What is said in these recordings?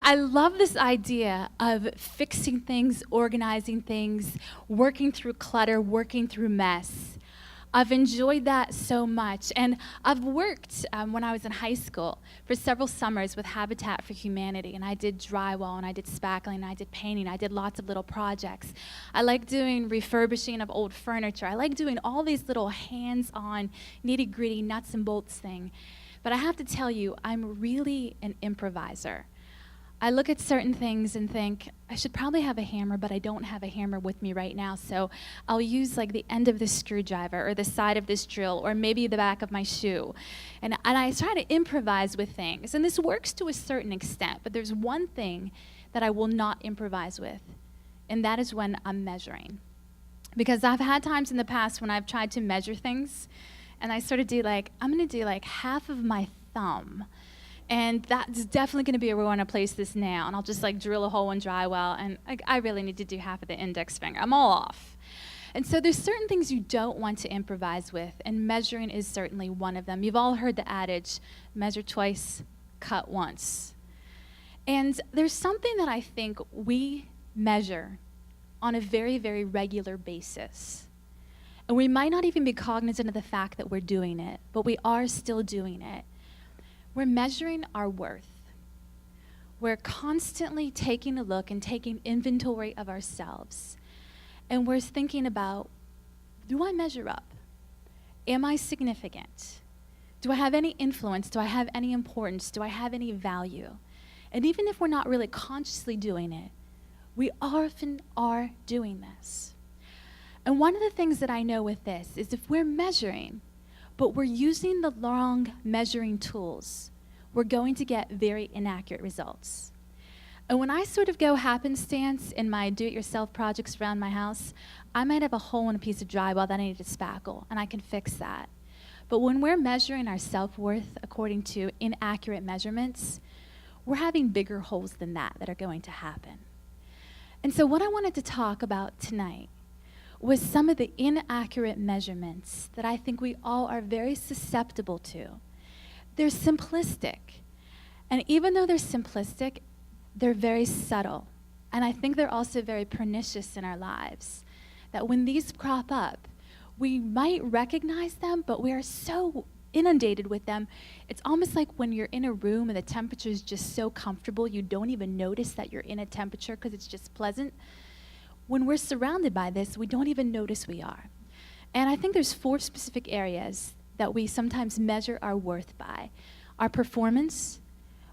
I love this idea of fixing things, organizing things, working through clutter, working through mess. I've enjoyed that so much. And I've worked when I was in high school for several summers with Habitat for Humanity. And I did drywall, and I did spackling, and I did painting. I did lots of little projects. I like doing refurbishing of old furniture. I like doing all these little hands-on, nitty-gritty, nuts and bolts thing. But I have to tell you, I'm really an improviser. I look at certain things and think, I should probably have a hammer, but I don't have a hammer with me right now, so I'll use like the end of the screwdriver or the side of this drill or maybe the back of my shoe. And I try to improvise with things, and this works to a certain extent, but there's one thing that I will not improvise with, and that is when I'm measuring. Because I've had times in the past when I've tried to measure things, and I sort of do like, I'm gonna do like half of my thumb. And that's definitely going to be where we want to place this nail. And I'll just like drill a hole in drywall, and I really need to do half of the index finger. I'm all off. And so there's certain things you don't want to improvise with, and measuring is certainly one of them. You've all heard the adage, measure twice, cut once. And there's something that I think we measure on a very, very regular basis. And we might not even be cognizant of the fact that we're doing it, but we are still doing it. We're measuring our worth. We're constantly taking a look and taking inventory of ourselves. And we're thinking about, do I measure up? Am I significant? Do I have any influence? Do I have any importance? Do I have any value? And even if we're not really consciously doing it, we often are doing this. And one of the things that I know with this is if we're measuring, but we're using the wrong measuring tools, we're going to get very inaccurate results. And when I sort of go happenstance in my do-it-yourself projects around my house, I might have a hole in a piece of drywall that I need to spackle, and I can fix that. But when we're measuring our self-worth according to inaccurate measurements, we're having bigger holes than that are going to happen. And so what I wanted to talk about tonight was some of the inaccurate measurements that I think we all are very susceptible to. They're simplistic. And even though they're simplistic, they're very subtle. And I think they're also very pernicious in our lives. That when these crop up, we might recognize them, but we are so inundated with them. It's almost like when you're in a room and the temperature is just so comfortable, you don't even notice that you're in a temperature because it's just pleasant. When we're surrounded by this, we don't even notice we are. And I think there's 4 specific areas that we sometimes measure our worth by. Our performance,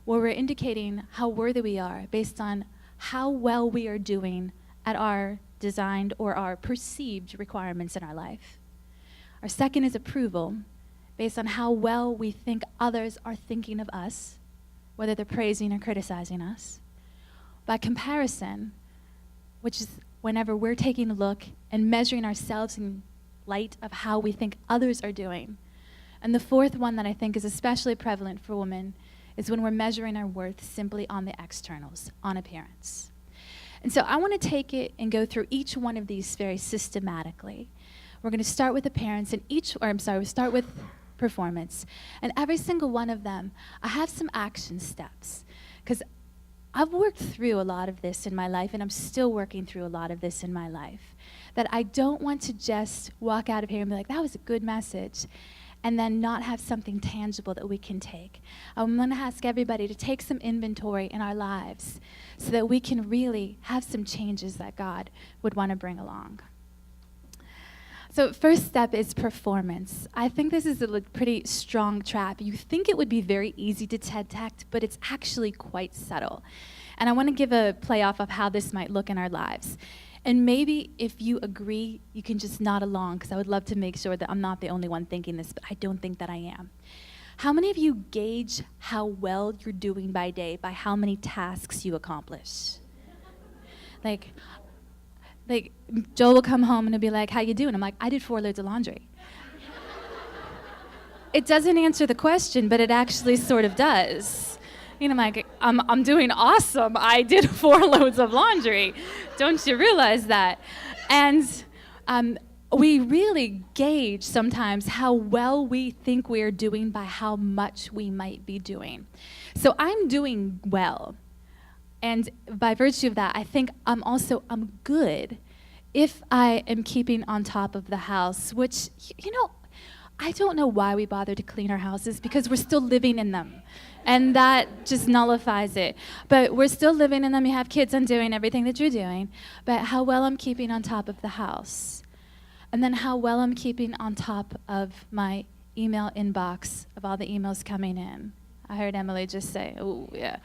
where we're indicating how worthy we are based on how well we are doing at our designed or our perceived requirements in our life. Our second is approval, based on how well we think others are thinking of us, whether they're praising or criticizing us. By comparison, which is whenever we're taking a look and measuring ourselves in light of how we think others are doing. And the 4th one that I think is especially prevalent for women is when we're measuring our worth simply on the externals, on appearance. And so I want to take it and go through each one of these very systematically. We're going to start with appearance and we start with performance. And every single one of them, I have some action steps. Because I've worked through a lot of this in my life, and I'm still working through a lot of this in my life. That I don't want to just walk out of here and be like, that was a good message, and then not have something tangible that we can take. I'm going to ask everybody to take some inventory in our lives so that we can really have some changes that God would want to bring along. So first step is performance. I think this is a pretty strong trap. You think it would be very easy to detect, but it's actually quite subtle. And I want to give a play off of how this might look in our lives. And maybe if you agree, you can just nod along, because I would love to make sure that I'm not the only one thinking this, but I don't think that I am. How many of you gauge how well you're doing by day by how many tasks you accomplish? Like Joel will come home and he'll be like, how you doing? I'm like, I did 4 loads of laundry. It doesn't answer the question, but it actually sort of does. You know, I'm like, I'm doing awesome. I did 4 loads of laundry. Don't you realize that? And we really gauge sometimes how well we think we're doing by how much we might be doing. So I'm doing well. And by virtue of that, I think I'm good if I am keeping on top of the house, which, I don't know why we bother to clean our houses, because we're still living in them. And that just nullifies it. But we're still living in them. You have kids and doing everything that you're doing. But how well I'm keeping on top of the house. And then how well I'm keeping on top of my email inbox of all the emails coming in. I heard Emily just say, oh, yeah.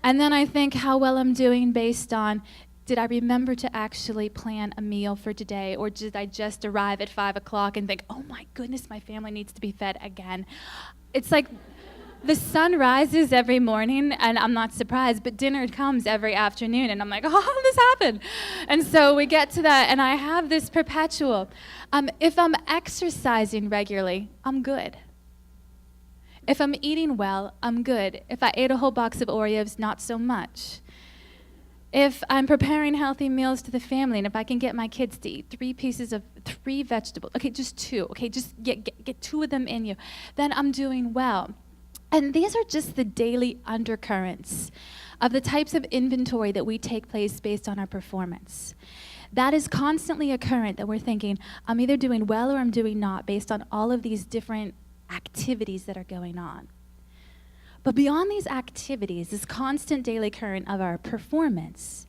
And then I think how well I'm doing based on, did I remember to actually plan a meal for today, or did I just arrive at 5 o'clock and think, oh my goodness, my family needs to be fed again? It's like the sun rises every morning, and I'm not surprised, but dinner comes every afternoon, and I'm like, oh, this happened. And so we get to that, and I have this perpetual. If I'm exercising regularly, I'm good. If I'm eating well, I'm good. If I ate a whole box of Oreos, not so much. If I'm preparing healthy meals to the family, and if I can get my kids to eat 3 vegetables, okay, just 2, okay, just get 2 of them in you, then I'm doing well. And these are just the daily undercurrents of the types of inventory that we take place based on our performance. That is constantly a current that we're thinking, I'm either doing well or I'm doing not, based on all of these different activities that are going on. But beyond these activities, this constant daily current of our performance,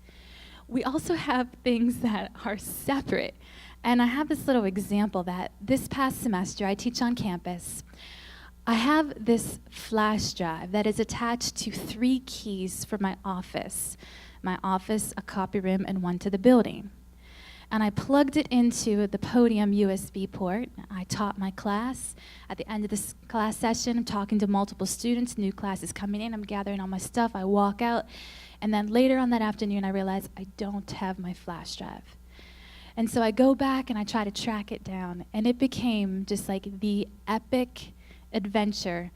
we also have things that are separate. And I have this little example that this past semester I teach on campus. I have this flash drive that is attached to 3 keys for my office, a copy room, and 1 to the building. And I plugged it into the podium USB port. I taught my class. At the end of this class session, I'm talking to multiple students, new classes coming in, I'm gathering all my stuff, I walk out, and then later on that afternoon, I realize I don't have my flash drive. And so I go back and I try to track it down, and it became just like the epic adventure.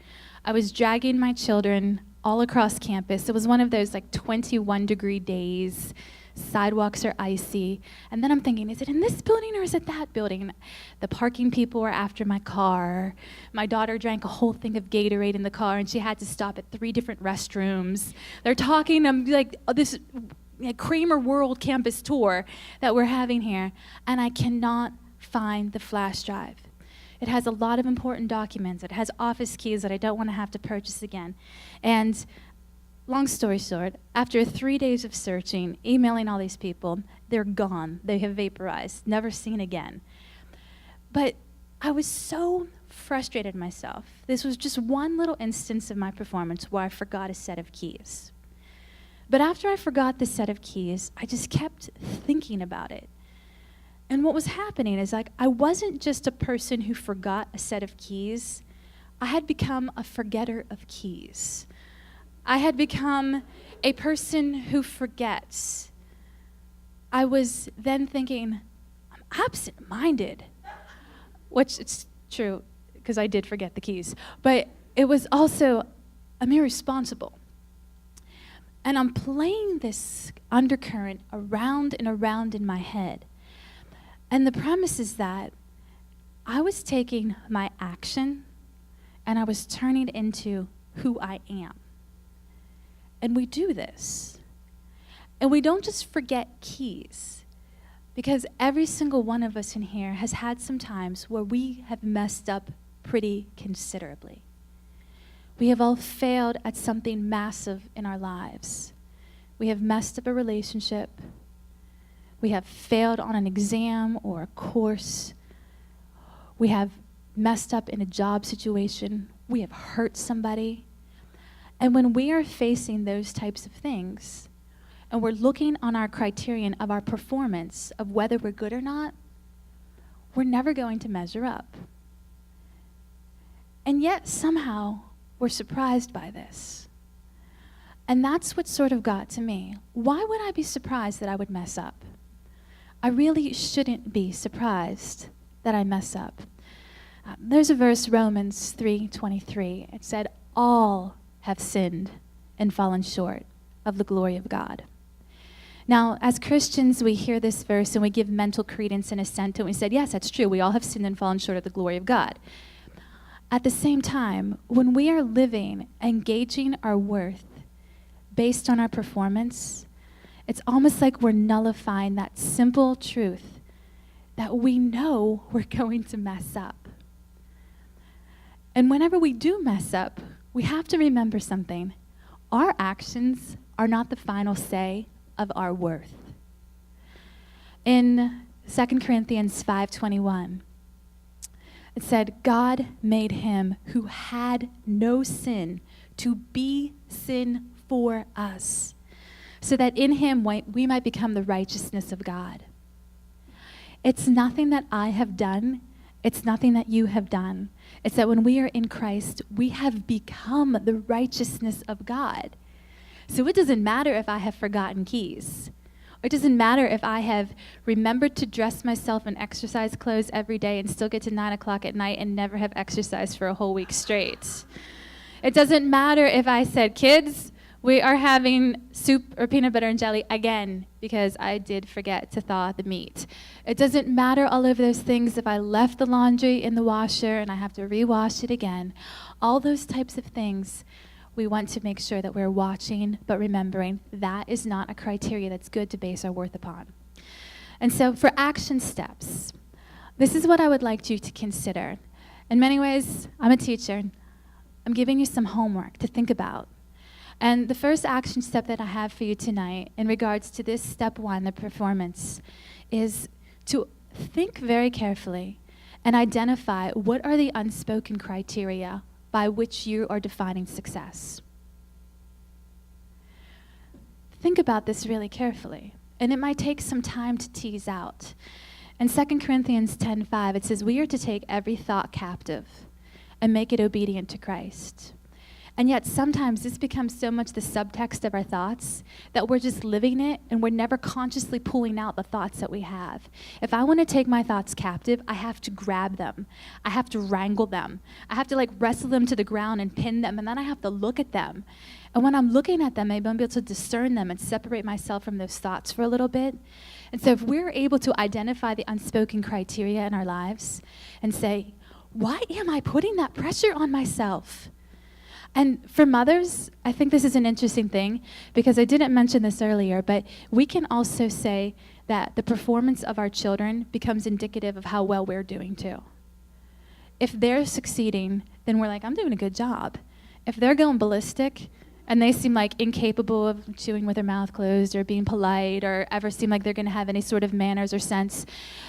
I was dragging my children all across campus. It was one of those 21-degree days. Sidewalks are icy. And then I'm thinking, is it in this building or is it that building? The parking people were after my car. My daughter drank a whole thing of Gatorade in the car, and she had to stop at 3 different restrooms. They're talking this Kramer World campus tour that we're having here, and I cannot find the flash drive. It has a lot of important documents. It has office keys that I don't want to have to purchase again. And long story short, after 3 days of searching, emailing all these people, they're gone. They have vaporized, never seen again. But I was so frustrated myself. This was just one little instance of my performance where I forgot a set of keys. But after I forgot the set of keys, I just kept thinking about it. And what was happening is I wasn't just a person who forgot a set of keys. I had become a forgetter of keys. I had become a person who forgets. I was then thinking, I'm absent-minded, which it's true because I did forget the keys. But it was also, I'm irresponsible. And I'm playing this undercurrent around and around in my head. And the premise is that I was taking my action and I was turning it into who I am. And we do this. And we don't just forget keys, because every single one of us in here has had some times where we have messed up pretty considerably. We have all failed at something massive in our lives. We have messed up a relationship. We have failed on an exam or a course. We have messed up in a job situation. We have hurt somebody. And when we are facing those types of things, and we're looking on our criterion of our performance, of whether we're good or not, we're never going to measure up. And yet, somehow, we're surprised by this. And that's what sort of got to me. Why would I be surprised that I would mess up? I really shouldn't be surprised that I mess up. There's a verse, Romans 3:23. It said, all have sinned and fallen short of the glory of God. Now, as Christians, we hear this verse and we give mental credence and assent to it. We said, yes, that's true. We all have sinned and fallen short of the glory of God. At the same time, when we are living and gauging our worth based on our performance, it's almost like we're nullifying that simple truth that we know we're going to mess up. And whenever we do mess up, we have to remember something. Our actions are not the final say of our worth. In 2 Corinthians 5:21, it said, God made him who had no sin to be sin for us, so that in him we might become the righteousness of God. It's nothing that I have done. It's nothing that you have done. It's that when we are in Christ, we have become the righteousness of God. So it doesn't matter if I have forgotten keys. It doesn't matter if I have remembered to dress myself in exercise clothes every day and still get to 9 o'clock at night and never have exercised for a whole week straight. It doesn't matter if I said, kids, we are having soup or peanut butter and jelly again because I did forget to thaw the meat. It doesn't matter all of those things if I left the laundry in the washer and I have to rewash it again. All those types of things, we want to make sure that we're watching, but remembering that is not a criteria that's good to base our worth upon. And so for action steps, this is what I would like you to consider. In many ways, I'm a teacher. I'm giving you some homework to think about. And the first action step that I have for you tonight in regards to this step one, the performance, is to think very carefully and identify what are the unspoken criteria by which you are defining success. Think about this really carefully, and it might take some time to tease out. In 2 Corinthians 10:5, it says, we are to take every thought captive and make it obedient to Christ. And yet sometimes this becomes so much the subtext of our thoughts that we're just living it and we're never consciously pulling out the thoughts that we have. If I want to take my thoughts captive, I have to grab them. I have to wrangle them. I have to wrestle them to the ground and pin them, and then I have to look at them. And when I'm looking at them, maybe I'm able to discern them and separate myself from those thoughts for a little bit. And so if we're able to identify the unspoken criteria in our lives and say, why am I putting that pressure on myself? And for mothers, I think this is an interesting thing because I didn't mention this earlier, but we can also say that the performance of our children becomes indicative of how well we're doing too. If they're succeeding, then we're like, I'm doing a good job. If they're going ballistic and they seem like incapable of chewing with their mouth closed or being polite or ever seem like they're going to have any sort of manners or sense,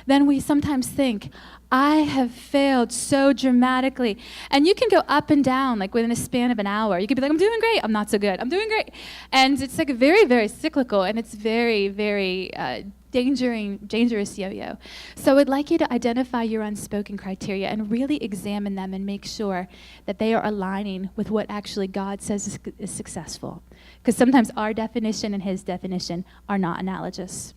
then we sometimes think, I have failed so dramatically. And you can go up and down within a span of an hour. You could be like, I'm doing great. I'm not so good. I'm doing great. And it's very, very cyclical, and it's very, very dangerous yo-yo. So I'd like you to identify your unspoken criteria and really examine them and make sure that they are aligning with what actually God says is successful. Because sometimes our definition and his definition are not analogous.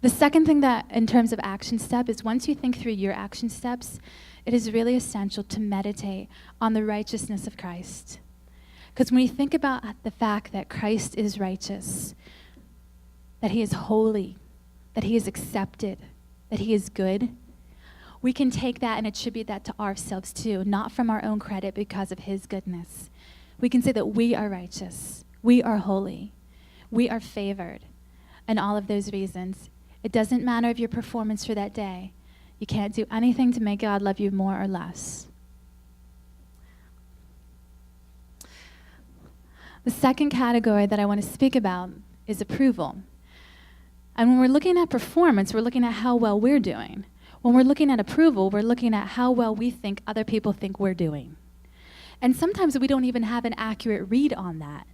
The second thing that, in terms of action step, is once you think through your action steps, it is really essential to meditate on the righteousness of Christ. Because when you think about the fact that Christ is righteous, that he is holy, that he is accepted, that he is good, we can take that and attribute that to ourselves too, not from our own credit because of his goodness. We can say that we are righteous, we are holy, we are favored, and all of those reasons. It doesn't matter of your performance for that day. You can't do anything to make God love you more or less. The second category that I want to speak about is approval. And when we're looking at performance, we're looking at how well we're doing. When we're looking at approval, we're looking at how well we think other people think we're doing. And sometimes we don't even have an accurate read on that.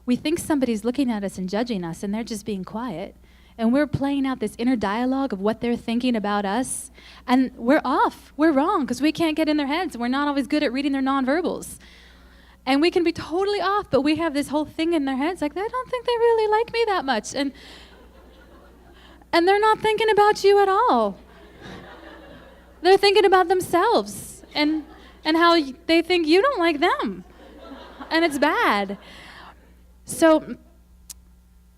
We think somebody's looking at us and judging us, and they're just being quiet. And we're playing out this inner dialogue of what they're thinking about us. And we're off. We're wrong because we can't get in their heads. We're not always good at reading their nonverbals. And we can be totally off, but we have this whole thing in their heads like, I don't think they really like me that much. And they're not thinking about you at all. They're thinking about themselves and how they think you don't like them. And it's bad. So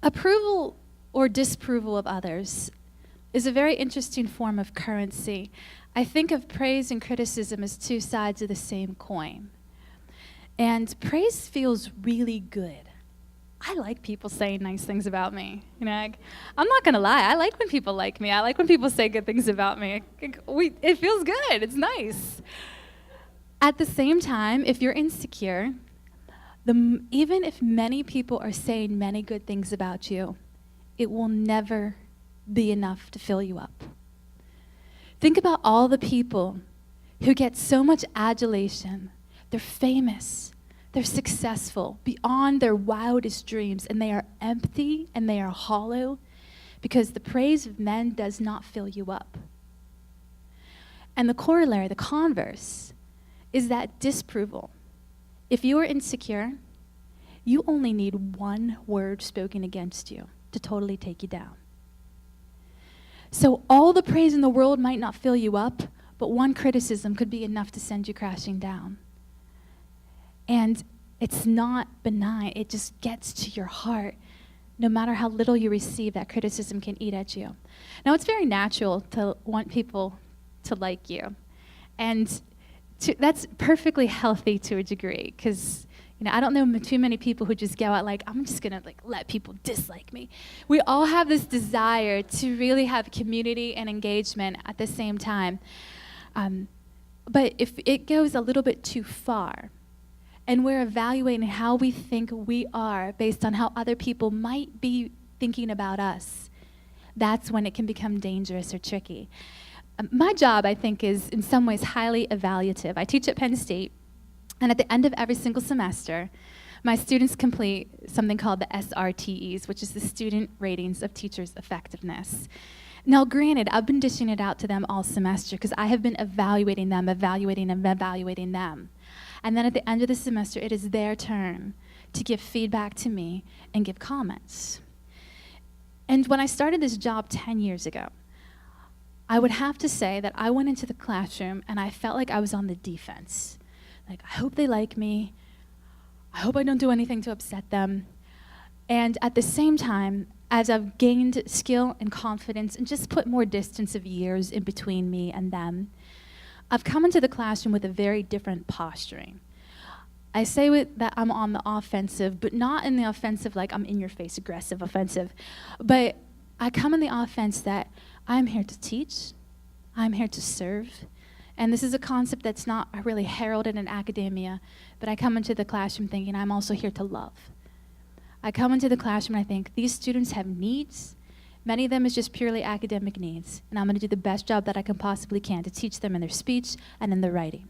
approval or disapproval of others is a very interesting form of currency. I think of praise and criticism as two sides of the same coin. And praise feels really good. I like people saying nice things about me. I'm not gonna lie. I like when people like me. I like when people say good things about me. It feels good. It's nice. At the same time, if you're insecure, even if many people are saying many good things about you, it will never be enough to fill you up. Think about all the people who get so much adulation. They're famous. They're successful beyond their wildest dreams, and they are empty and they are hollow because the praise of men does not fill you up. And the corollary, the converse, is that disapproval. If you are insecure, you only need one word spoken against you to totally take you down. So all the praise in the world might not fill you up, but one criticism could be enough to send you crashing down. And it's not benign. It just gets to your heart. No matter how little you receive, that criticism can eat at you. Now, it's very natural to want people to like you. And that's perfectly healthy to a degree, because I don't know too many people who just go out like, I'm just going to let people dislike me. We all have this desire to really have community and engagement at the same time. But if it goes a little bit too far, and we're evaluating how we think we are based on how other people might be thinking about us, that's when it can become dangerous or tricky. My job, I think, is in some ways highly evaluative. I teach at Penn State, and at the end of every single semester, my students complete something called the SRTEs, which is the Student Ratings of Teachers' Effectiveness. Now, granted, I've been dishing it out to them all semester because I have been evaluating them. And then at the end of the semester, it is their turn to give feedback to me and give comments. And when I started this job 10 years ago, I would have to say that I went into the classroom and I felt like I was on the defense. Like, I hope they like me. I hope I don't do anything to upset them. And at the same time, as I've gained skill and confidence and just put more distance of years in between me and them, I've come into the classroom with a very different posturing. I say that I'm on the offensive, but not in the offensive like I'm in your face, aggressive offensive. But I come in the offense that I'm here to teach, I'm here to serve. And this is a concept that's not really heralded in academia, but I come into the classroom thinking I'm also here to love. I come into the classroom and I think these students have needs. Many of them is just purely academic needs, and I'm going to do the best job that I can possibly can to teach them in their speech and in their writing.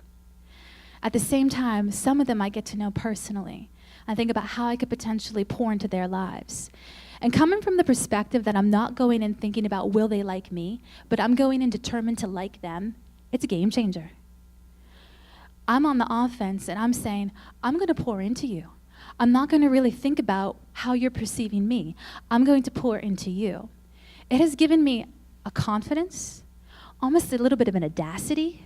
At the same time, some of them I get to know personally. I think about how I could potentially pour into their lives. And coming from the perspective that I'm not going in thinking about will they like me, but I'm going in determined to like them, it's a game changer. I'm on the offense and I'm saying, I'm going to pour into you. I'm not going to really think about how you're perceiving me. I'm going to pour into you. It has given me a confidence, almost a little bit of an audacity,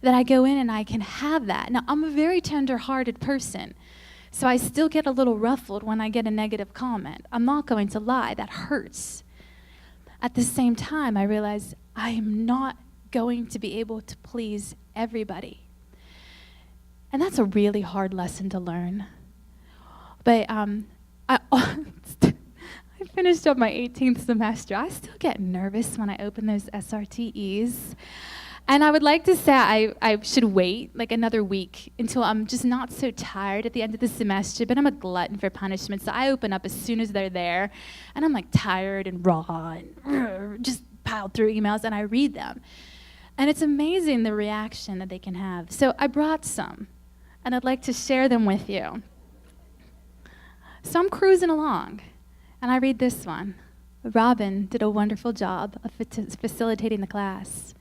that I go in and I can have that. Now, I'm a very tender-hearted person, so I still get a little ruffled when I get a negative comment. I'm not going to lie, that hurts. At the same time, I realize I am not going to be able to please everybody. And that's a really hard lesson to learn. But I finished up my 18th semester. I still get nervous when I open those SRTEs. And I would like to say I should wait like another week until I'm just not so tired at the end of the semester, but I'm a glutton for punishment, so I open up as soon as they're there, and I'm like tired and raw and just piled through emails, and I read them. And it's amazing the reaction that they can have. So I brought some, and I'd like to share them with you. So I'm cruising along, and I read this one. Robin did a wonderful job of facilitating the class.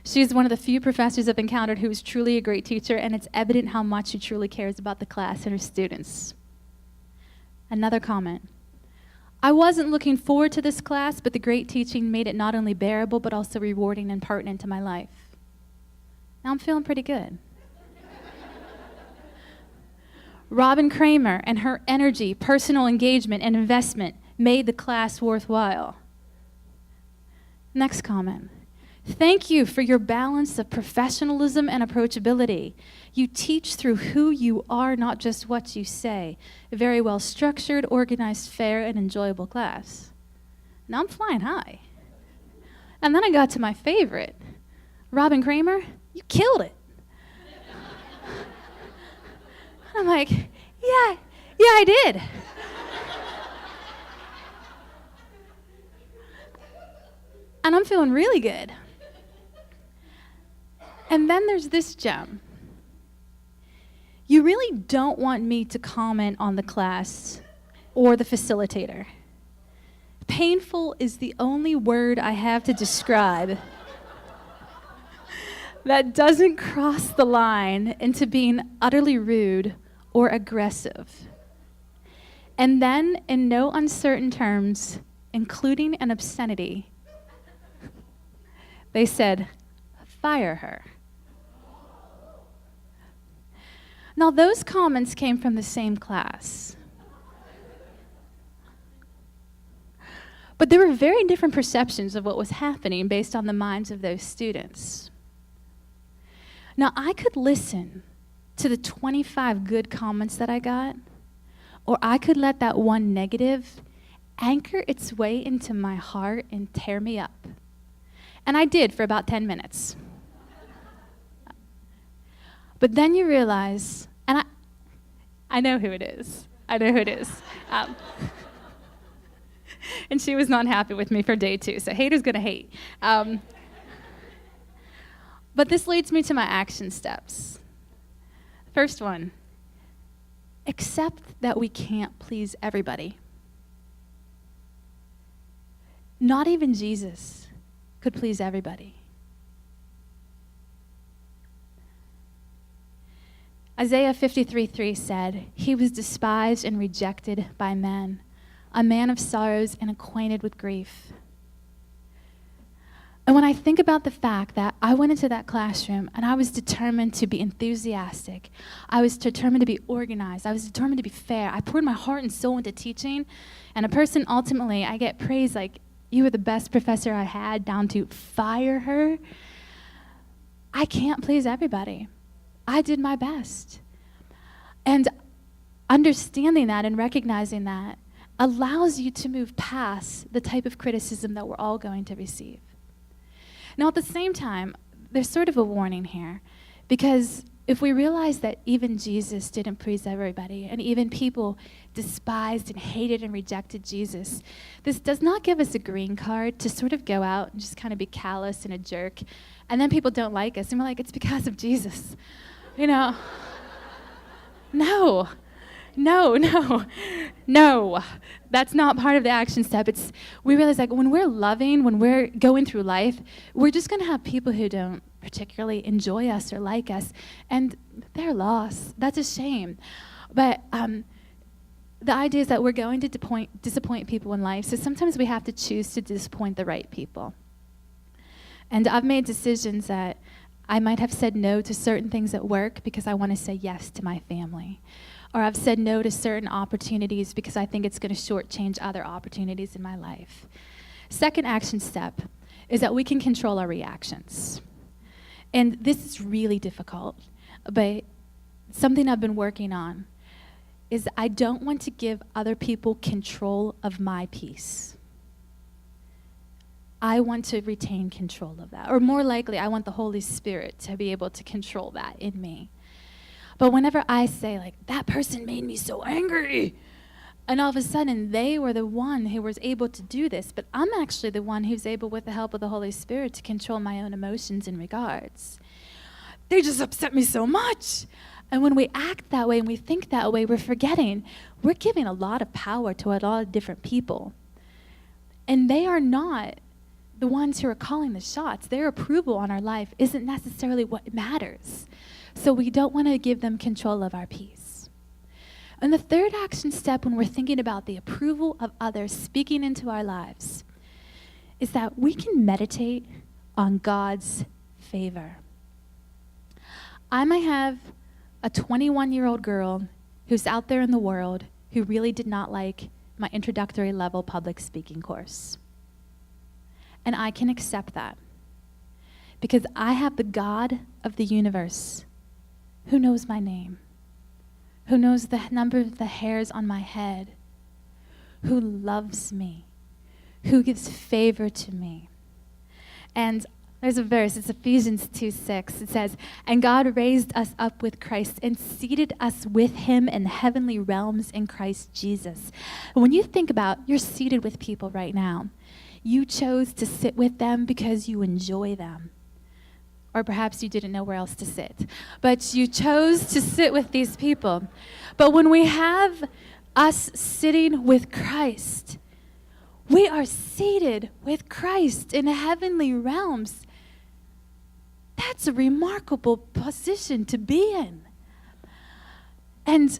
She is one of the few professors I've encountered who is truly a great teacher, and it's evident how much she truly cares about the class and her students. Another comment. I wasn't looking forward to this class, but the great teaching made it not only bearable, but also rewarding and pertinent to my life. Now I'm feeling pretty good. Robin Kramer and her energy, personal engagement, and investment made the class worthwhile. Next comment. Thank you for your balance of professionalism and approachability. You teach through who you are, not just what you say. A very well structured, organized, fair, and enjoyable class. Now I'm flying high. And then I got to my favorite. Robin Kramer, you killed it. I'm like, yeah, I did. And I'm feeling really good. And then there's this gem. You really don't want me to comment on the class or the facilitator. Painful is the only word I have to describe that doesn't cross the line into being utterly rude or aggressive. And then, in no uncertain terms, including an obscenity, they said, fire her. Now, those comments came from the same class. But there were very different perceptions of what was happening based on the minds of those students. Now, I could listen to the 25 good comments that I got, or I could let that one negative anchor its way into my heart and tear me up. And I did for about 10 minutes. But then you realize, and I know who it is. And she was not happy with me for day 2, so haters gonna hate. But this leads me to my action steps. First one, accept that we can't please everybody. Not even Jesus could please everybody. Isaiah 53:3 said, "He was despised and rejected by men, a man of sorrows and acquainted with grief." And when I think about the fact that I went into that classroom and I was determined to be enthusiastic, I was determined to be organized, I was determined to be fair, I poured my heart and soul into teaching, and a person ultimately, I get praise like, "You were the best professor I had," down to fire her. I can't please everybody. I did my best. And understanding that and recognizing that allows you to move past the type of criticism that we're all going to receive. Now, at the same time, there's sort of a warning here, because if we realize that even Jesus didn't please everybody, and even people despised and hated and rejected Jesus, this does not give us a green card to sort of go out and just kind of be callous and a jerk, and then people don't like us, and we're like, it's because of Jesus. You know, no, that's not part of the action step. We realize like when we're loving, when we're going through life, we're just gonna have people who don't particularly enjoy us or like us, and they're lost. That's a shame. But the idea is that we're going to disappoint people in life, so sometimes we have to choose to disappoint the right people. And I've made decisions that I might have said no to certain things at work because I want to say yes to my family. Or I've said no to certain opportunities because I think it's going to shortchange other opportunities in my life. Second action step is that we can control our reactions. And this is really difficult, but something I've been working on is I don't want to give other people control of my peace. I want to retain control of that. Or more likely, I want the Holy Spirit to be able to control that in me. But whenever I say, like, that person made me so angry, and all of a sudden they were the one who was able to do this, but I'm actually the one who's able, with the help of the Holy Spirit, to control my own emotions and regards. They just upset me so much. And when we act that way and we think that way, we're forgetting we're giving a lot of power to a lot of different people. And they are not the ones who are calling the shots. Their approval on our life isn't necessarily what matters. So we don't want to give them control of our peace. And the third action step when we're thinking about the approval of others speaking into our lives is that we can meditate on God's favor. I might have a 21-year-old girl who's out there in the world who really did not like my introductory level public speaking course. And I can accept that. because I have the God of the universe who knows my name, who knows the number of the hairs on my head, who loves me, who gives favor to me. And there's a verse, it's Ephesians 2:6. It says, "And God raised us up with Christ and seated us with him in heavenly realms in Christ Jesus." And when you think about, you're seated with people right now. You chose to sit with them because you enjoy them. Or perhaps you didn't know where else to sit. But you chose to sit with these people. But when we have us sitting with Christ, we are seated with Christ in heavenly realms. That's a remarkable position to be in. And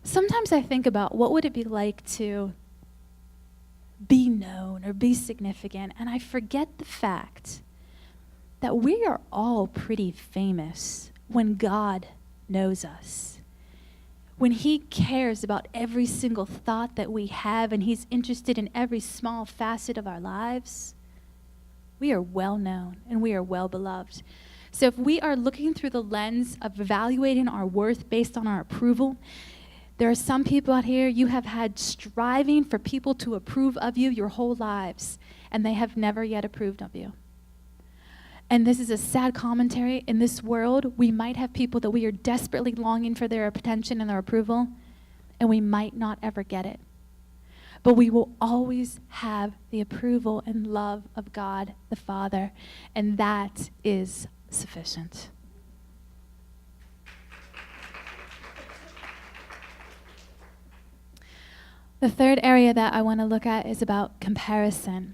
sometimes I think about what would it be like to be known or be significant, and I forget the fact that we are all pretty famous when God knows us. When he cares about every single thought that we have and he's interested in every small facet of our lives, we are well known and we are well beloved. So if we are looking through the lens of evaluating our worth based on our approval, there are some people out here, you have had striving for people to approve of you your whole lives, and they have never yet approved of you. And this is a sad commentary. In this world, we might have people that we are desperately longing for their attention and their approval, and we might not ever get it. But we will always have the approval and love of God the Father, and that is sufficient. The third area that I want to look at is about comparison.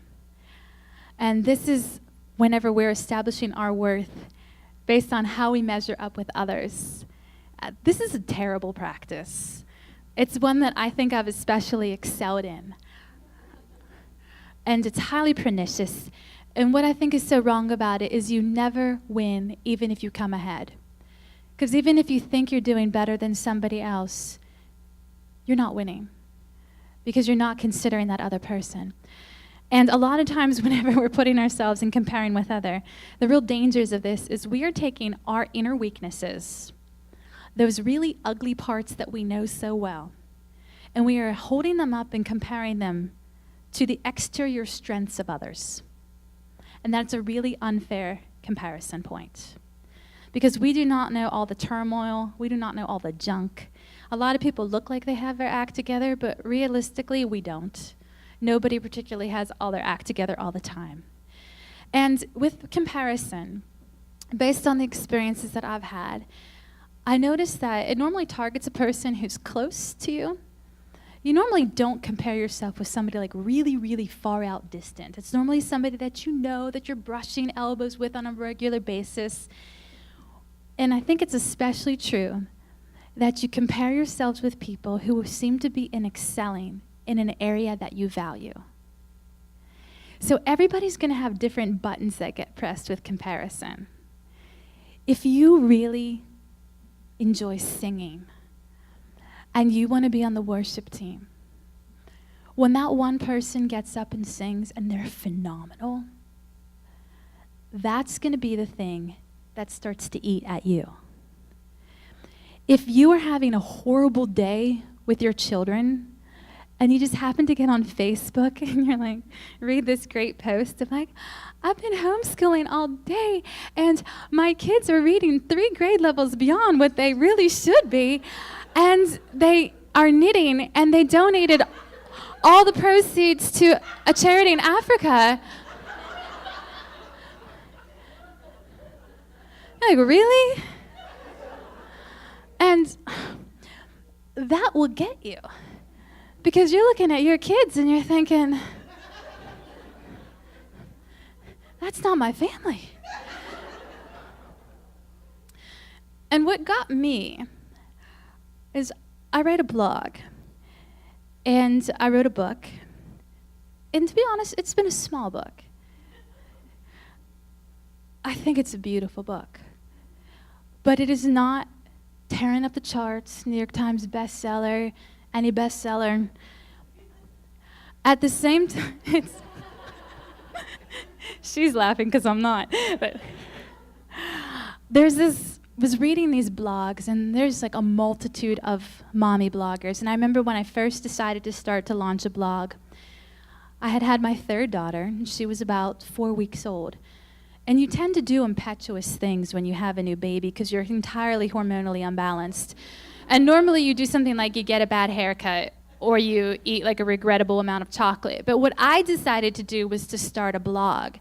And this is whenever we're establishing our worth based on how we measure up with others. This is a terrible practice. It's one that I think I've especially excelled in. And it's highly pernicious. And what I think is so wrong about it is you never win even if you come ahead. Because even if you think you're doing better than somebody else, you're not winning. Because you're not considering that other person. And a lot of times whenever we're putting ourselves and comparing with other, the real dangers of this is we are taking our inner weaknesses, those really ugly parts that we know so well, and we are holding them up and comparing them to the exterior strengths of others. And that's a really unfair comparison point. Because we do not know all the turmoil, we do not know all the junk. A lot of people look like they have their act together, but realistically, we don't. Nobody particularly has all their act together all the time. And with comparison, based on the experiences that I've had, I noticed that it normally targets a person who's close to you. You normally don't compare yourself with somebody like really, really far out distant. It's normally somebody that you know, that you're brushing elbows with on a regular basis. And I think it's especially true that you compare yourselves with people who seem to be excelling in an area that you value. So everybody's going to have different buttons that get pressed with comparison. If you really enjoy singing and you want to be on the worship team, when that one person gets up and sings and they're phenomenal, that's going to be the thing that starts to eat at you. If you are having a horrible day with your children and you just happen to get on Facebook and you're like, read this great post of like, I've been homeschooling all day and my kids are reading 3 grade levels beyond what they really should be, and they are knitting and they donated all the proceeds to a charity in Africa. Like, really? And that will get you. Because you're looking at your kids and you're thinking, that's not my family. And what got me is I write a blog and I wrote a book. And to be honest, it's been a small book. I think it's a beautiful book. But it is not tearing up the charts, New York Times bestseller, any bestseller. At the same time, She's laughing because I'm not. But was reading these blogs, and there's like a multitude of mommy bloggers. And I remember when I first decided to launch a blog, I had my third daughter, and she was about 4 weeks old. And you tend to do impetuous things when you have a new baby because you're entirely hormonally unbalanced. And normally you do something like you get a bad haircut or you eat like a regrettable amount of chocolate. But what I decided to do was to start a blog.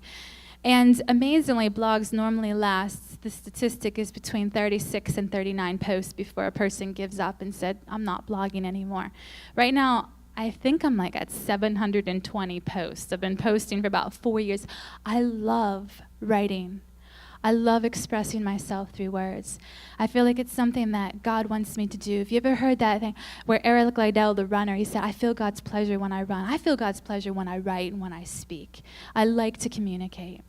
And amazingly, blogs normally last, the statistic is between 36 and 39 posts before a person gives up and said, I'm not blogging anymore. Right now, I think I'm like at 720 posts. I've been posting for about 4 years. I love writing. I love expressing myself through words. I feel like it's something that God wants me to do. Have you ever heard that thing where Eric Liddell, the runner, he said, I feel God's pleasure when I run. I feel God's pleasure when I write and when I speak. I like to communicate.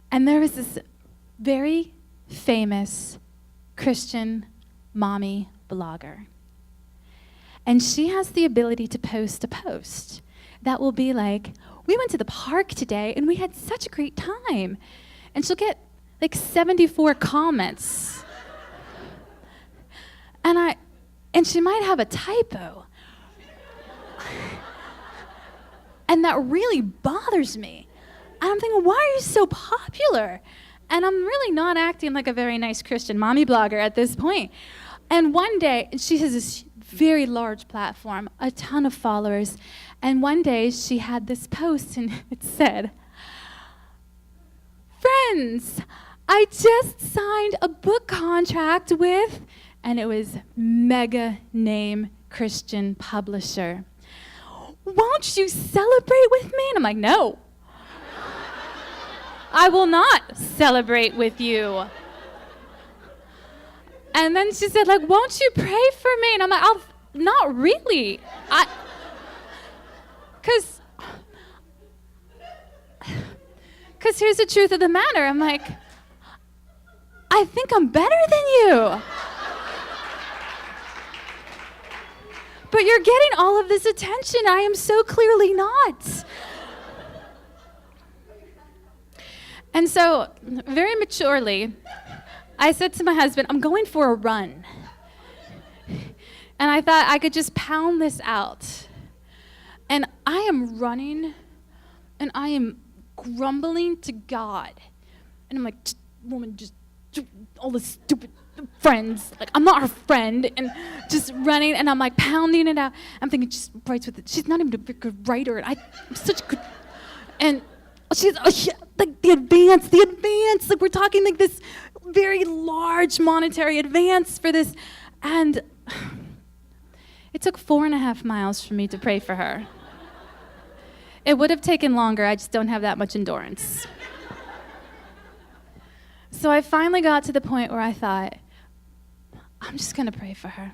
And there was this very famous Christian mommy blogger. And she has the ability to post a post that will be like, we went to the park today and we had such a great time. And she'll get like 74 comments. And she might have a typo. And that really bothers me. And I'm thinking, why are you so popular? And I'm really not acting like a very nice Christian mommy blogger at this point. And one day, she has this very large platform, a ton of followers. And one day she had this post and it said, friends, I just signed a book contract with, and it was mega name Christian publisher. Won't you celebrate with me? And I'm like, no. I will not celebrate with you. And then she said, like, won't you pray for me? And I'm like, not really. Because here's the truth of the matter. I'm like, I think I'm better than you. But you're getting all of this attention. I am so clearly not. And so, very maturely, I said to my husband, I'm going for a run. And I thought I could just pound this out. And I am running, and I am grumbling to God. And I'm like, woman, just all the stupid friends. Like, I'm not her friend. And just running, and I'm like pounding it out. I'm thinking, she writes with it. She's not even a very good writer. And I'm such a good, and she's, like the advance. Like, we're talking like this very large monetary advance for this. And it took 4.5 miles for me to pray for her. It would have taken longer. I just don't have that much endurance. So I finally got to the point where I thought, I'm just going to pray for her.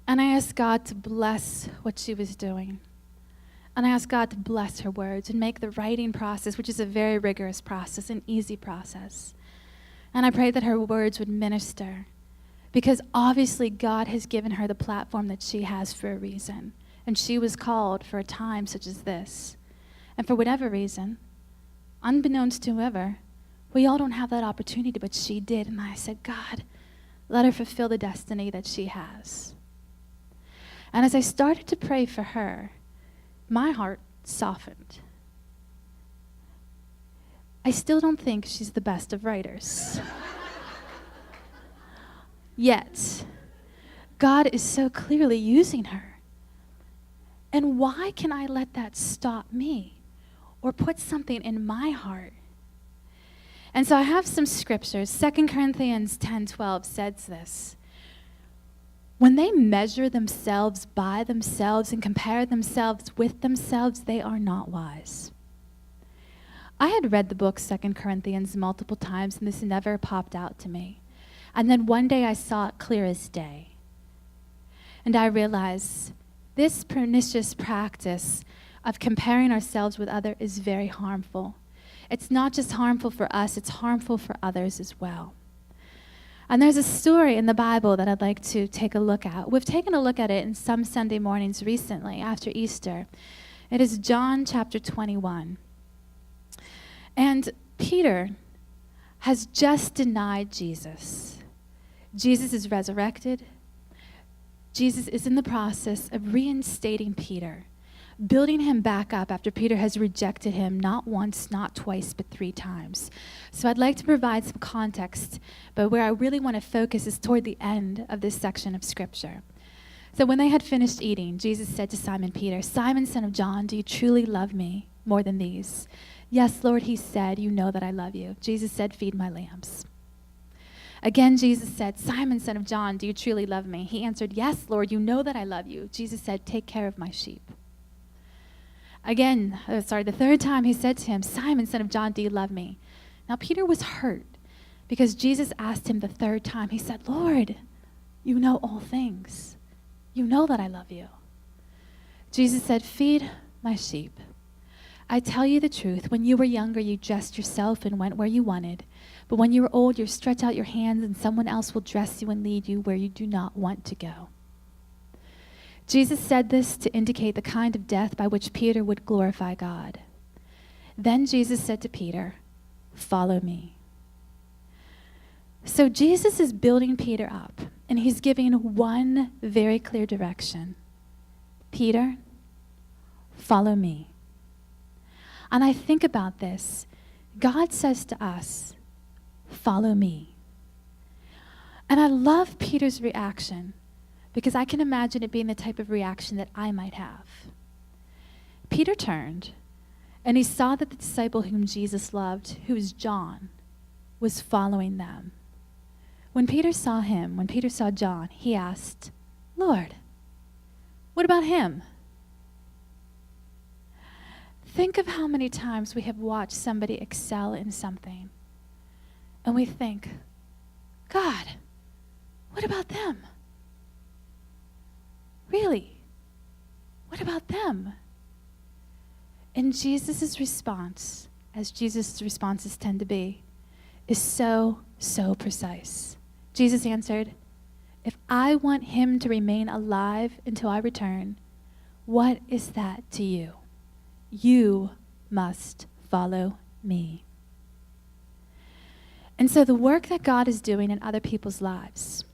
And I asked God to bless what she was doing. And I asked God to bless her words and make the writing process, which is a very rigorous process, an easy process. And I prayed that her words would minister, because obviously God has given her the platform that she has for a reason. And she was called for a time such as this. And for whatever reason, unbeknownst to whoever, we all don't have that opportunity, but she did. And I said, God, let her fulfill the destiny that she has. And as I started to pray for her, my heart softened. I still don't think she's the best of writers. Yet, God is so clearly using her. And why can I let that stop me or put something in my heart? And so I have some scriptures. 2 Corinthians 10:12 says this. When they measure themselves by themselves and compare themselves with themselves, they are not wise. I had read the book 2 Corinthians multiple times, and this never popped out to me. And then one day I saw it clear as day. And I realized this pernicious practice of comparing ourselves with others is very harmful. It's not just harmful for us, it's harmful for others as well. And there's a story in the Bible that I'd like to take a look at. We've taken a look at it in some Sunday mornings recently after Easter. It is John chapter 21. And Peter has just denied Jesus. Jesus is resurrected. Jesus is in the process of reinstating Peter, building him back up after Peter has rejected him not once, not twice, but 3 times. So I'd like to provide some context, but where I really want to focus is toward the end of this section of Scripture. So when they had finished eating, Jesus said to Simon Peter, "Simon, son of John, do you truly love me more than these?" "Yes, Lord," he said, "you know that I love you." Jesus said, "Feed my lambs." Again, Jesus said, "Simon, son of John, do you truly love me?" He answered, "Yes, Lord, you know that I love you." Jesus said, "Take care of my sheep." Again, the 3rd time he said to him, "Simon, son of John, do you love me?" Now Peter was hurt because Jesus asked him the 3rd time. He said, "Lord, you know all things. You know that I love you." Jesus said, "Feed my sheep. I tell you the truth, when you were younger, you dressed yourself and went where you wanted. But when you are old, you stretch out your hands and someone else will dress you and lead you where you do not want to go." Jesus said this to indicate the kind of death by which Peter would glorify God. Then Jesus said to Peter, "Follow me." So Jesus is building Peter up, and he's giving one very clear direction. Peter, follow me. And I think about this. God says to us, follow me. And I love Peter's reaction because I can imagine it being the type of reaction that I might have. Peter turned and he saw that the disciple whom Jesus loved, who was John, was following them. When Peter saw John, he asked, "Lord, what about him?" Think of how many times we have watched somebody excel in something, and we think, "God, what about them? Really? What about them?" And Jesus' response, as Jesus' responses tend to be, is so precise. Jesus answered, "If I want him to remain alive until I return, what is that to you? You must follow me." And so the work that God is doing in other people's lives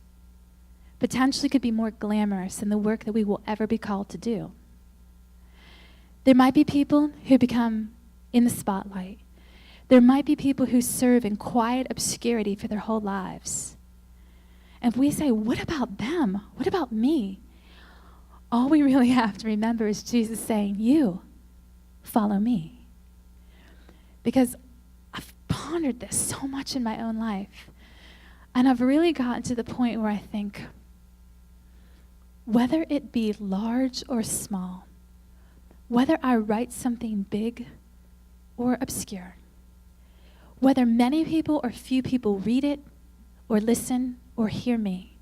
potentially could be more glamorous than the work that we will ever be called to do. There might be people who become in the spotlight. There might be people who serve in quiet obscurity for their whole lives. And if we say, "What about them? What about me?" all we really have to remember is Jesus saying, "You follow me." Because I've pondered this so much in my own life. And I've really gotten to the point where I think, whether it be large or small, whether I write something big or obscure, whether many people or few people read it or listen or hear me,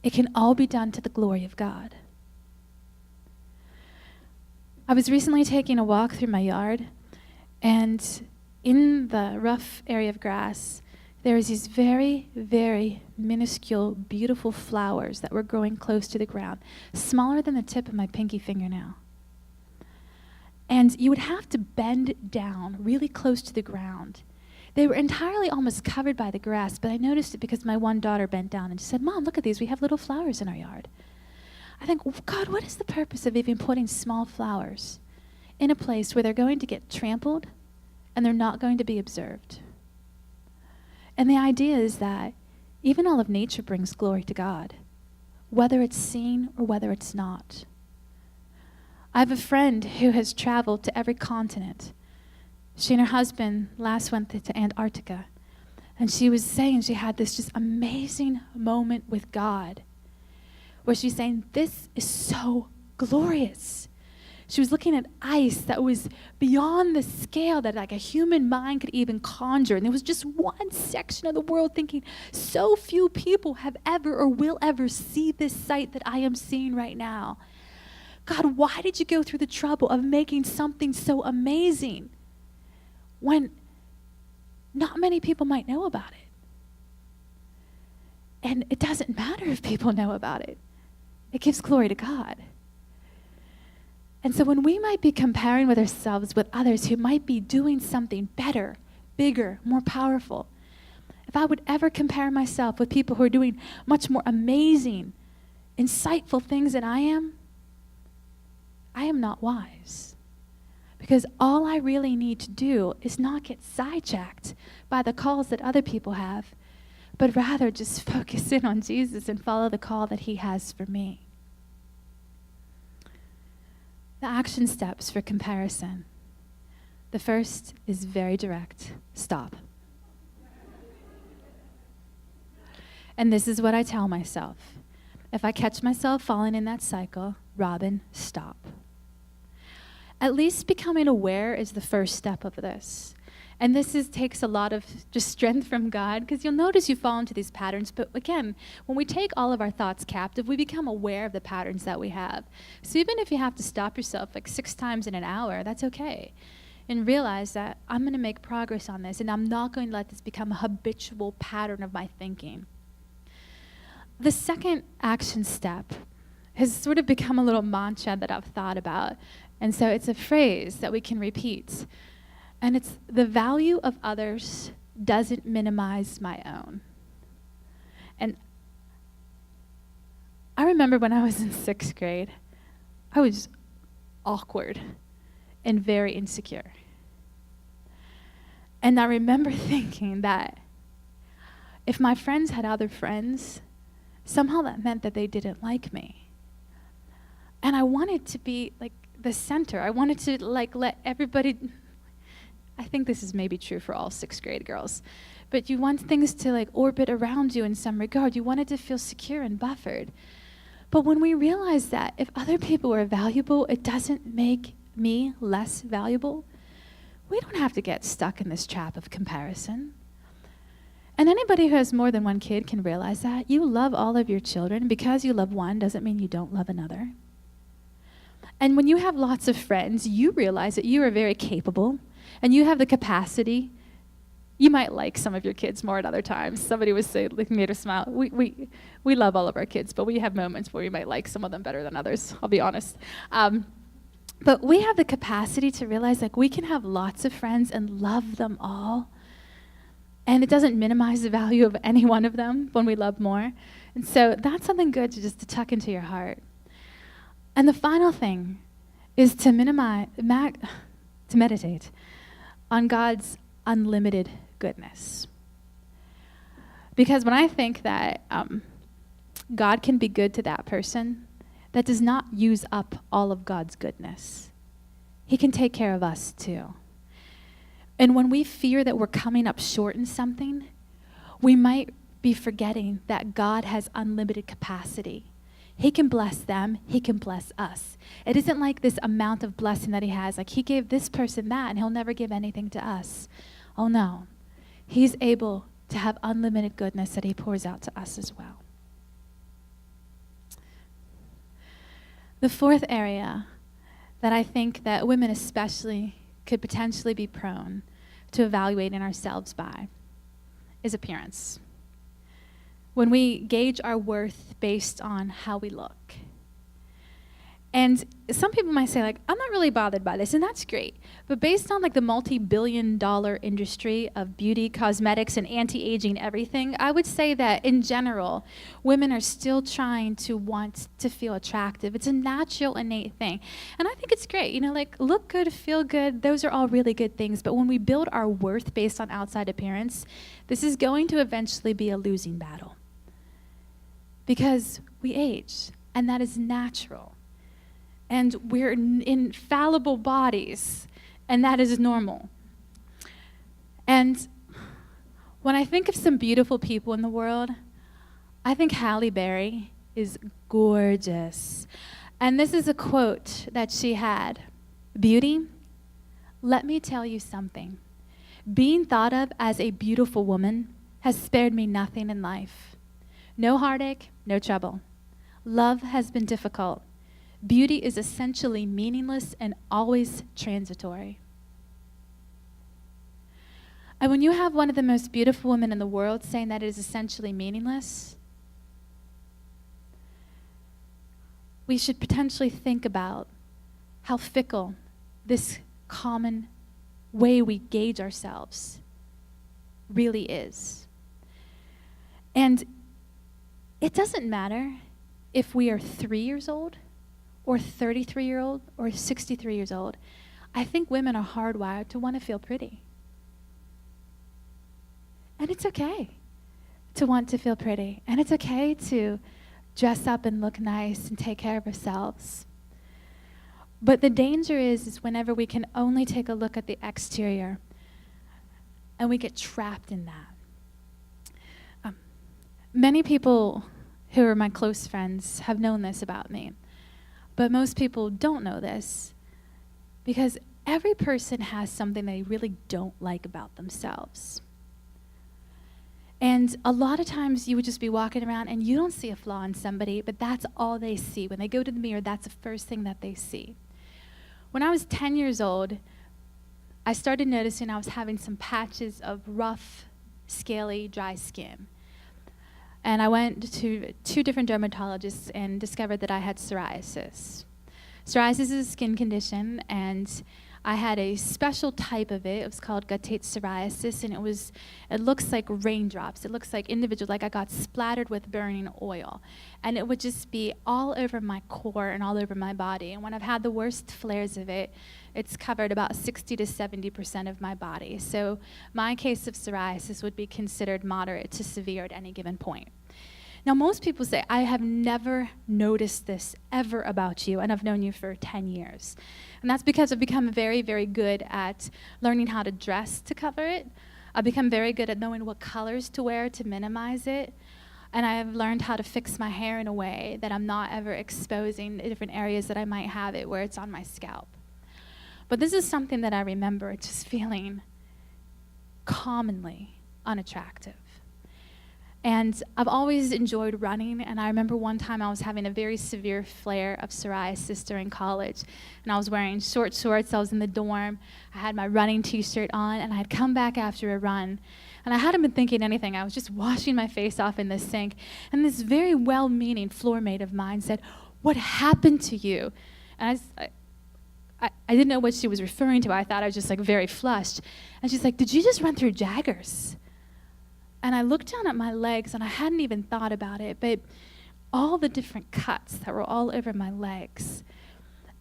it can all be done to the glory of God. I was recently taking a walk through my yard, and in the rough area of grass, there was these very, very minuscule, beautiful flowers that were growing close to the ground, smaller than the tip of my pinky fingernail. And you would have to bend down really close to the ground. They were entirely almost covered by the grass, but I noticed it because my one daughter bent down and she said, "Mom, look at these. We have little flowers in our yard." I think, God, what is the purpose of even putting small flowers in a place where they're going to get trampled and they're not going to be observed? And the idea is that even all of nature brings glory to God, whether it's seen or whether it's not. I have a friend who has traveled to every continent. She and her husband last went to Antarctica, and she was saying she had this just amazing moment with God where she's saying, "This is so glorious." She was looking at ice that was beyond the scale that like a human mind could even conjure. And there was just one section of the world thinking, so few people have ever or will ever see this sight that I am seeing right now. God, why did you go through the trouble of making something so amazing when not many people might know about it? And it doesn't matter if people know about it. It gives glory to God. And so when we might be comparing with ourselves with others who might be doing something better, bigger, more powerful. If I would ever compare myself with people who are doing much more amazing, insightful things than I am not wise. Because all I really need to do is not get sidetracked by the calls that other people have, but rather just focus in on Jesus and follow the call that he has for me. The action steps for comparison. The first is very direct. Stop. And this is what I tell myself. If I catch myself falling in that cycle, Robin, stop. At least becoming aware is the first step of this. And this takes a lot of just strength from God, because you'll notice you fall into these patterns. But again, when we take all of our thoughts captive, we become aware of the patterns that we have. So even if you have to stop yourself like 6 times in an hour, that's okay. And realize that I'm going to make progress on this, and I'm not going to let this become a habitual pattern of my thinking. The second action step has sort of become a little mantra that I've thought about. And so it's a phrase that we can repeat. And it's, the value of others doesn't minimize my own. And I remember when I was in 6th grade, I was awkward and very insecure. And I remember thinking that if my friends had other friends, somehow that meant that they didn't like me. And I wanted to be like the center. I wanted to like let everybody, I think this is maybe true for all 6th grade girls, but you want things to like orbit around you in some regard. You wanted to feel secure and buffered. But when we realize that if other people are valuable, it doesn't make me less valuable, we don't have to get stuck in this trap of comparison. And anybody who has more than one kid can realize that. You love all of your children. Because you love one doesn't mean you don't love another. And when you have lots of friends, you realize that you are very capable and you have the capacity. You might like some of your kids more at other times. Somebody was saying, like, made her smile. We love all of our kids, but we have moments where we might like some of them better than others, I'll be honest. But we have the capacity to realize like we can have lots of friends and love them all. And it doesn't minimize the value of any one of them when we love more. And so that's something good to tuck into your heart. And the final thing is to meditate on God's unlimited goodness. Because when I think that God can be good to that person, that does not use up all of God's goodness. He can take care of us too. And when we fear that we're coming up short in something, we might be forgetting that God has unlimited capacity. He can bless them. He can bless us. It isn't like this amount of blessing that he has, like he gave this person that and he'll never give anything to us. Oh no. He's able to have unlimited goodness that he pours out to us as well. The fourth area that I think that women especially could potentially be prone to evaluating ourselves by is appearance. When we gauge our worth based on how we look. And some people might say, like, I'm not really bothered by this, and that's great. But based on like the multi-billion-dollar industry of beauty, cosmetics, and anti-aging everything, I would say that in general, women are still trying to want to feel attractive. It's a natural, innate thing. And I think it's great. You know, like, look good, feel good, those are all really good things. But when we build our worth based on outside appearance, this is going to eventually be a losing battle. Because we age, and that is natural. And we're in fallible bodies, and that is normal. And when I think of some beautiful people in the world, I think Halle Berry is gorgeous. And this is a quote that she had. Beauty, let me tell you something. Being thought of as a beautiful woman has spared me nothing in life. No heartache, no trouble. Love has been difficult. Beauty is essentially meaningless and always transitory. And when you have one of the most beautiful women in the world saying that it is essentially meaningless, we should potentially think about how fickle this common way we gauge ourselves really is. And it doesn't matter if we are 3 years old or 33 years old or 63 years old. I think women are hardwired to want to feel pretty. And it's okay to want to feel pretty. And it's okay to dress up and look nice and take care of ourselves. But the danger is whenever we can only take a look at the exterior and we get trapped in that. Many people who are my close friends have known this about me, but most people don't know this because every person has something they really don't like about themselves. And a lot of times you would just be walking around and you don't see a flaw in somebody, but that's all they see. When they go to the mirror, that's the first thing that they see. When I was 10 years old, I started noticing I was having some patches of rough, scaly, dry skin. And I went to 2 different dermatologists and discovered that I had psoriasis. Psoriasis is a skin condition, and I had a special type of it. It was called guttate psoriasis, and it looks like raindrops. It looks like like I got splattered with burning oil. And it would just be all over my core and all over my body. And when I've had the worst flares of it, it's covered about 60 to 70% of my body. So my case of psoriasis would be considered moderate to severe at any given point. Now, most people say, I have never noticed this ever about you, and I've known you for 10 years. And that's because I've become very, very good at learning how to dress to cover it. I've become very good at knowing what colors to wear to minimize it. And I've learned how to fix my hair in a way that I'm not ever exposing different areas that I might have it where it's on my scalp. But this is something that I remember just feeling commonly unattractive. And I've always enjoyed running, and I remember one time I was having a very severe flare of psoriasis during college, and I was wearing short shorts. I was in the dorm. I had my running t-shirt on, and I had come back after a run, and I hadn't been thinking anything. I was just washing my face off in the sink, and this very well-meaning floor mate of mine said, "What happened to you?" And I didn't know what she was referring to. I thought I was just like very flushed. And she's like, "Did you just run through Jaggers?" And I looked down at my legs, and I hadn't even thought about it, but all the different cuts that were all over my legs.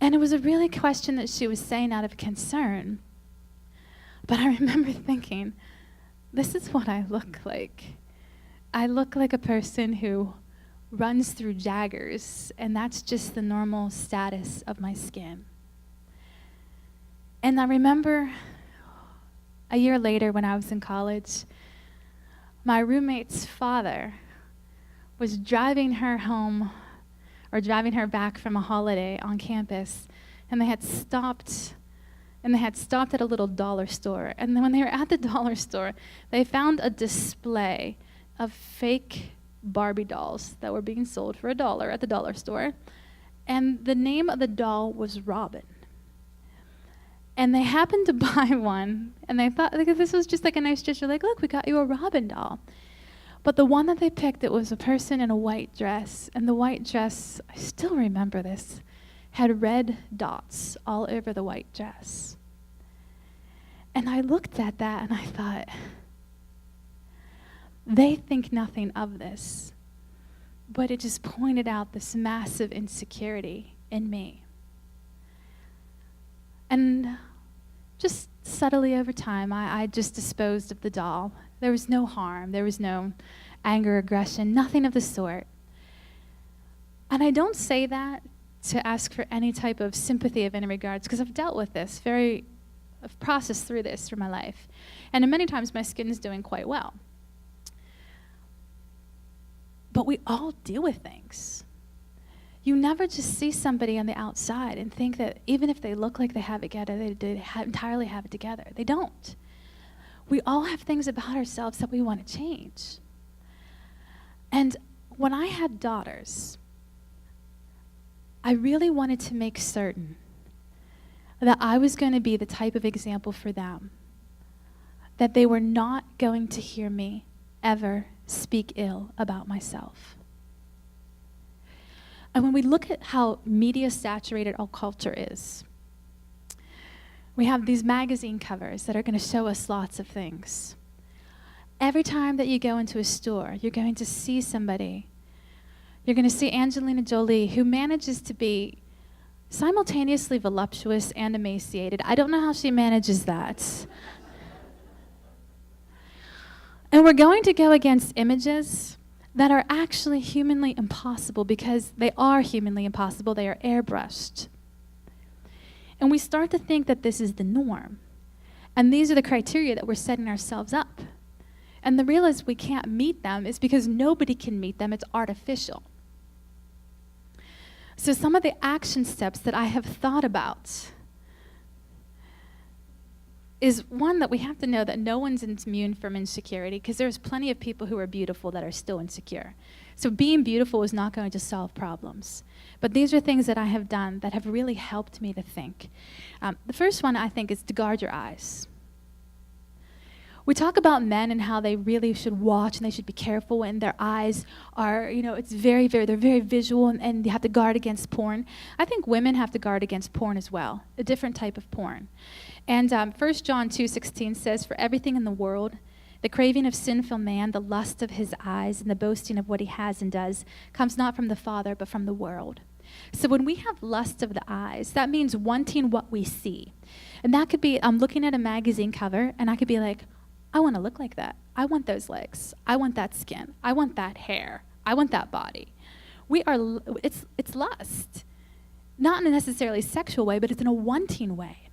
And it was a really question that she was saying out of concern. But I remember thinking, this is what I look like. I look like a person who runs through Jaggers, and that's just the normal status of my skin. And I remember a year later when I was in college, my roommate's father was driving her home or driving her back from a holiday on campus, and they had stopped at a little dollar store. And then when they were at the dollar store, they found a display of fake Barbie dolls that were being sold for $1 at the dollar store. And the name of the doll was Robin. And they happened to buy one, and they thought this was just like a nice gesture, like, look, we got you a Robin doll. But the one that they picked, it was a person in a white dress, and the white dress, I still remember this, had red dots all over the white dress. And I looked at that, and I thought, they think nothing of this, but it just pointed out this massive insecurity in me. And just subtly over time, I just disposed of the doll. There was no harm. There was no anger, aggression, nothing of the sort. And I don't say that to ask for any type of sympathy of any regards, because I've dealt with this, I've processed through this through my life. And many times my skin is doing quite well. But we all deal with things. You never just see somebody on the outside and think that even if they look like they have it together, they entirely have it together. They don't. We all have things about ourselves that we want to change. And when I had daughters, I really wanted to make certain that I was going to be the type of example for them, that they were not going to hear me ever speak ill about myself. And when we look at how media-saturated our culture is, we have these magazine covers that are going to show us lots of things. Every time that you go into a store, you're going to see somebody. You're going to see Angelina Jolie, who manages to be simultaneously voluptuous and emaciated. I don't know how she manages that. And we're going to go against images that are actually humanly impossible, because they are humanly impossible. They are airbrushed. And we start to think that this is the norm. And these are the criteria that we're setting ourselves up. And the reason we can't meet them is because nobody can meet them. It's artificial. So some of the action steps that I have thought about is, one, that we have to know that no one's immune from insecurity, because there's plenty of people who are beautiful that are still insecure. So being beautiful is not going to solve problems. But these are things that I have done that have really helped me to think. The first one, I think, is to guard your eyes. We talk about men and how they really should watch and they should be careful, and their eyes are, it's they're very visual, and you have to guard against porn. I think women have to guard against porn as well, a different type of porn. And 1 John 2:16 says, "For everything in the world, the craving of sinful man, the lust of his eyes, and the boasting of what he has and does, comes not from the Father, but from the world." So when we have lust of the eyes, that means wanting what we see. And that could be, I'm looking at a magazine cover, and I could be like, I want to look like that. I want those legs. I want that skin. I want that hair. I want that body. It's lust. Not in a necessarily sexual way, but it's in a wanting way.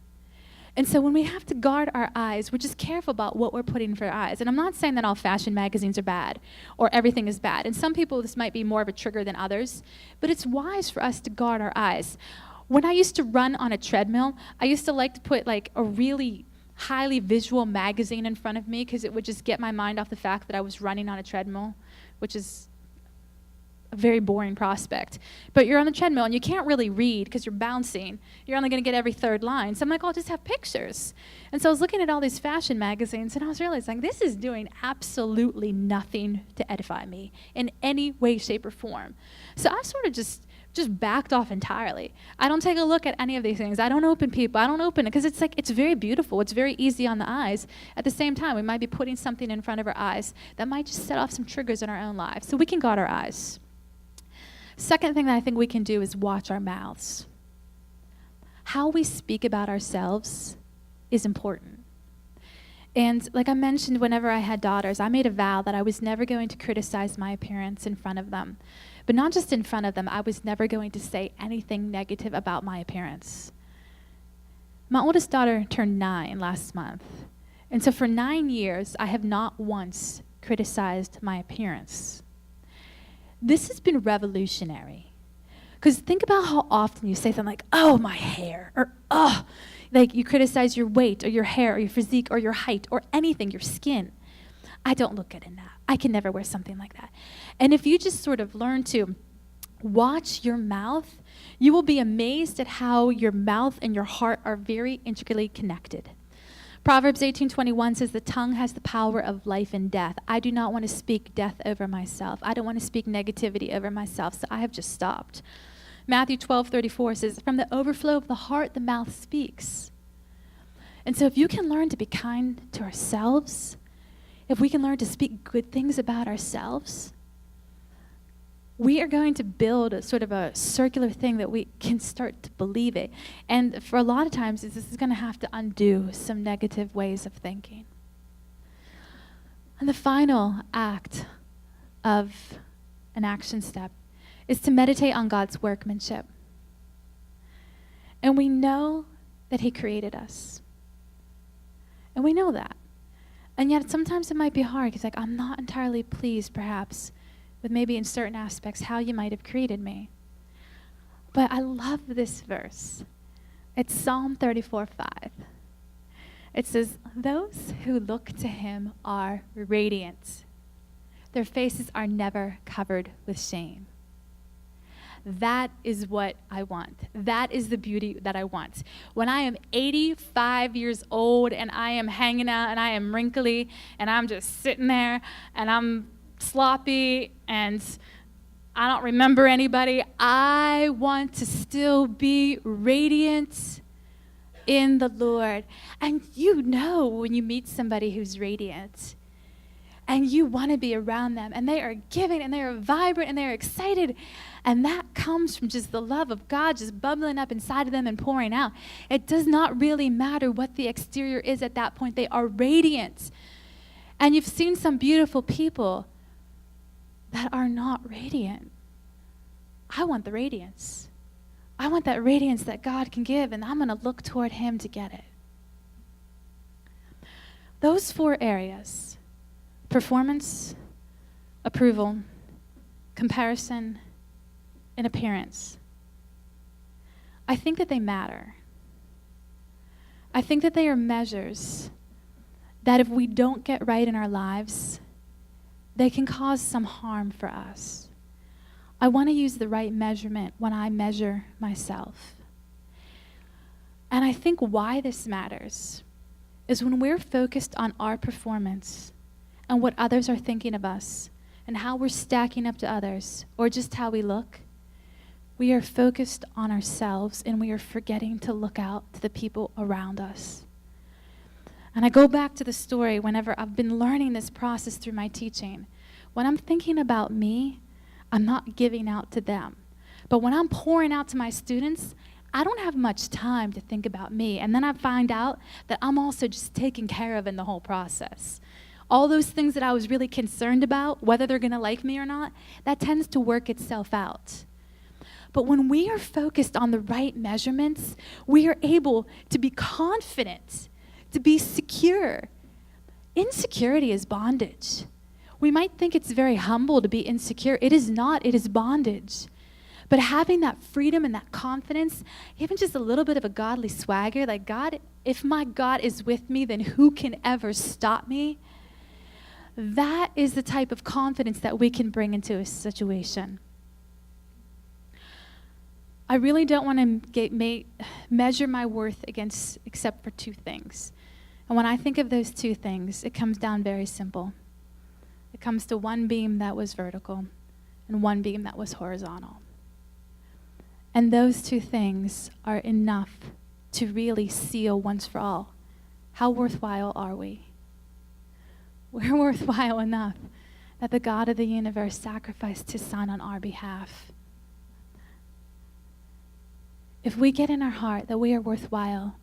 And so when we have to guard our eyes, we're just careful about what we're putting for our eyes. And I'm not saying that all fashion magazines are bad or everything is bad. And some people, this might be more of a trigger than others, but it's wise for us to guard our eyes. When I used to run on a treadmill, I used to like to put like a really highly visual magazine in front of me, because it would just get my mind off the fact that I was running on a treadmill, which is a very boring prospect. But you're on the treadmill and you can't really read because you're bouncing. You're only going to get every third line. So I'm like, I'll just have pictures. And so I was looking at all these fashion magazines, and I was realizing this is doing absolutely nothing to edify me in any way, shape, or form. So I sort of just backed off entirely. I don't take a look at any of these things. I don't open people. I don't open it because it's very beautiful. It's very easy on the eyes. At the same time, we might be putting something in front of our eyes that might just set off some triggers in our own lives. So we can guard our eyes. Second thing that I think we can do is watch our mouths. How we speak about ourselves is important. And like I mentioned, whenever I had daughters, I made a vow that I was never going to criticize my appearance in front of them. But not just in front of them, I was never going to say anything negative about my appearance. My oldest daughter turned 9 last month. And so for 9 years, I have not once criticized my appearance. This has been revolutionary. Because think about how often you say something like, oh, my hair, or oh, like you criticize your weight or your hair or your physique or your height or anything, your skin. I don't look good in that. I can never wear something like that. And if you just sort of learn to watch your mouth, you will be amazed at how your mouth and your heart are very intricately connected. Proverbs 18:21 says, the tongue has the power of life and death. I do not want to speak death over myself. I don't want to speak negativity over myself, so I have just stopped. Matthew 12:34 says, from the overflow of the heart, the mouth speaks. And so if you can learn to be kind to ourselves, if we can learn to speak good things about ourselves, we are going to build a sort of a circular thing that we can start to believe it. And for a lot of times, this is going to have to undo some negative ways of thinking. And the final act of an action step is to meditate on God's workmanship. And we know that He created us. And we know that. And yet sometimes it might be hard because I'm not entirely pleased, perhaps, with maybe in certain aspects how you might have created me. But I love this verse. It's Psalm 34:5. It says, those who look to Him are radiant. Their faces are never covered with shame. That is what I want. That is the beauty that I want. When I am 85 years old and I am hanging out and I am wrinkly and I'm just sitting there and I'm sloppy and I don't remember anybody, I want to still be radiant in the Lord. And you know when you meet somebody who's radiant. and you want to be around them, and they are giving, and they are vibrant, and they are excited, and that comes from just the love of God just bubbling up inside of them and pouring out. It does not really matter what the exterior is at that point. They are radiant. And you've seen some beautiful people that are not radiant. I want the radiance. I want that radiance that God can give, and I'm going to look toward him to get it. Those 4 areas: performance, approval, comparison, and appearance. I think that they matter. I think that they are measures that if we don't get right in our lives, they can cause some harm for us. I want to use the right measurement when I measure myself. And I think why this matters is when we're focused on our performance and what others are thinking of us and how we're stacking up to others or just how we look, we are focused on ourselves and we are forgetting to look out to the people around us. And I go back to the story whenever I've been learning this process through my teaching. When I'm thinking about me, I'm not giving out to them. But when I'm pouring out to my students, I don't have much time to think about me. And then I find out that I'm also just taken care of in the whole process. All those things that I was really concerned about, whether they're going to like me or not, that tends to work itself out. But when we are focused on the right measurements, we are able to be confident, to be secure. Insecurity is bondage. We might think it's very humble to be insecure. It is not. It is bondage. But having that freedom and that confidence, even just a little bit of a godly swagger, like, God, if my God is with me, then who can ever stop me? That is the type of confidence that we can bring into a situation. I really don't want to measure my worth except for 2 things. And when I think of those 2 things, it comes down very simple. It comes to one beam that was vertical and one beam that was horizontal. And those 2 things are enough to really seal once for all. How worthwhile are we? We're worthwhile enough that the God of the universe sacrificed his son on our behalf. If we get in our heart that we are worthwhile,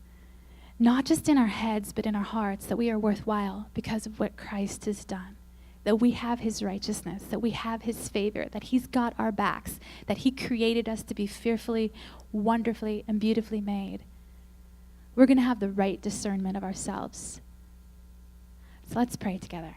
not just in our heads, but in our hearts, that we are worthwhile because of what Christ has done, that we have his righteousness, that we have his favor, that he's got our backs, that he created us to be fearfully, wonderfully, and beautifully made, we're going to have the right discernment of ourselves. So let's pray together.